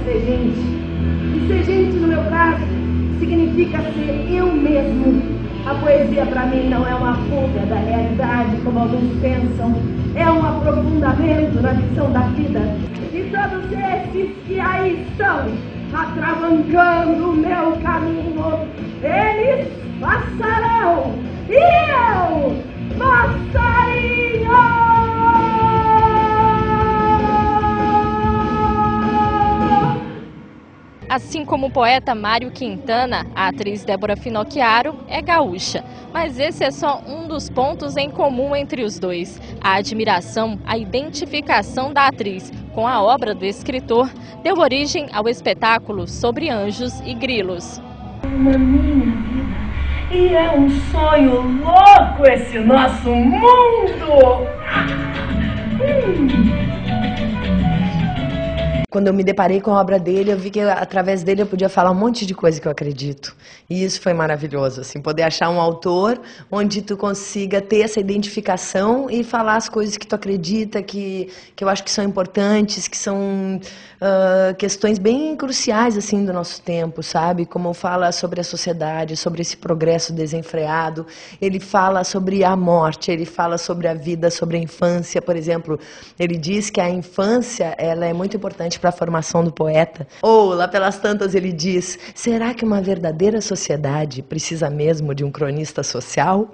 ser gente. E ser gente, no meu caso, significa ser eu mesmo. A poesia para mim não é uma fuga da realidade, como alguns pensam. É um aprofundamento na visão da vida. E todos esses que aí estão, atravancando o meu caminho, eles passarão e eu passarinho! Assim como o poeta Mário Quintana, a atriz Débora Finocchiaro é gaúcha. Mas esse é só um dos pontos em comum entre os dois. A admiração, a identificação da atriz com a obra do escritor deu origem ao espetáculo Sobre Anjos e Grilos. Na minha vida, e é um sonho louco esse nosso mundo! Quando eu me deparei com a obra dele, eu vi que através dele eu podia falar um monte de coisa que eu acredito. E isso foi maravilhoso, assim, poder achar um autor onde tu consiga ter essa identificação e falar as coisas que tu acredita, que eu acho que são importantes, que são questões bem cruciais, assim, do nosso tempo, sabe? Como fala sobre a sociedade, sobre esse progresso desenfreado, ele fala sobre a morte, ele fala sobre a vida, sobre a infância, por exemplo. Ele diz que a infância, ela é muito importante para a formação do poeta. Ou, lá pelas tantas, ele diz, será que uma verdadeira sociedade precisa mesmo de um cronista social?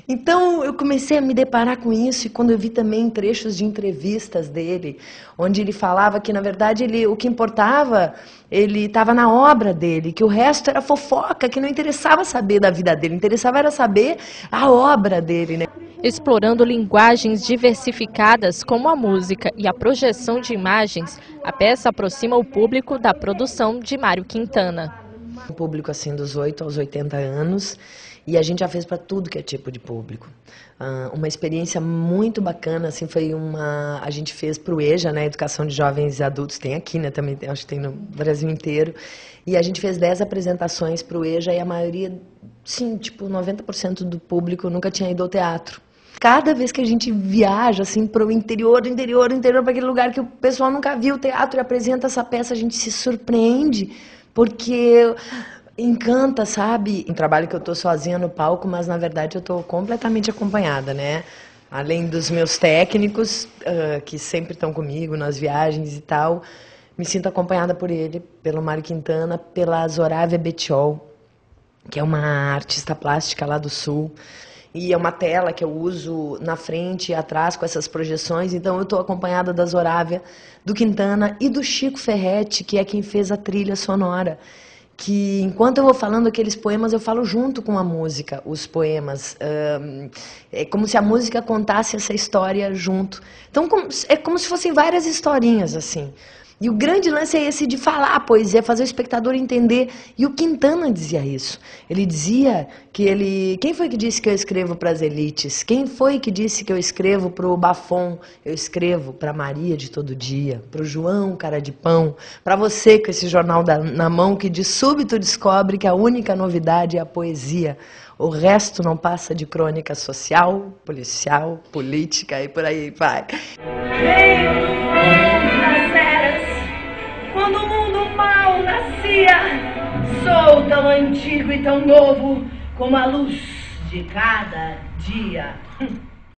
Então, eu comecei a me deparar com isso, e quando eu vi também trechos de entrevistas dele, onde ele falava que, na verdade, o que importava, ele estava na obra dele, que o resto era fofoca, que não interessava saber da vida dele, interessava era saber a obra dele, né? Explorando linguagens diversificadas como a música e a projeção de imagens, a peça aproxima o público da produção de Mário Quintana. Um público assim dos 8 aos 80 anos, e a gente já fez para tudo que é tipo de público. Uma experiência muito bacana, assim, a gente fez para o EJA, né, Educação de Jovens e Adultos, tem aqui, né, também acho que tem no Brasil inteiro, e a gente fez 10 apresentações para o EJA e a maioria, sim, tipo 90% do público nunca tinha ido ao teatro. Cada vez que a gente viaja, assim, para o interior, para aquele lugar que o pessoal nunca viu o teatro e apresenta essa peça, a gente se surpreende, porque encanta, sabe? Um trabalho que eu estou sozinha no palco, mas na verdade eu estou completamente acompanhada, né? Além dos meus técnicos, que sempre estão comigo nas viagens e tal, me sinto acompanhada por ele, pelo Mário Quintana, pela Zorávia Betiol, que é uma artista plástica lá do Sul. E é uma tela que eu uso na frente e atrás com essas projeções, então eu estou acompanhada da Zorávia, do Quintana e do Chico Ferretti, que é quem fez a trilha sonora. Que enquanto eu vou falando aqueles poemas, eu falo junto com a música, os poemas. É como se a música contasse essa história junto. Então é como se fossem várias historinhas, assim. E o grande lance é esse de falar a poesia, fazer o espectador entender. E o Quintana dizia isso. Ele dizia que quem foi que disse que eu escrevo para as elites? Quem foi que disse que eu escrevo para o Bafom? Eu escrevo para Maria de todo dia, para o João cara de pão, para você com esse jornal na mão que de súbito descobre que a única novidade é a poesia. O resto não passa de crônica social, policial, política e por aí vai. Quando o mundo mal nascia, sou tão antigo e tão novo como a luz de cada dia.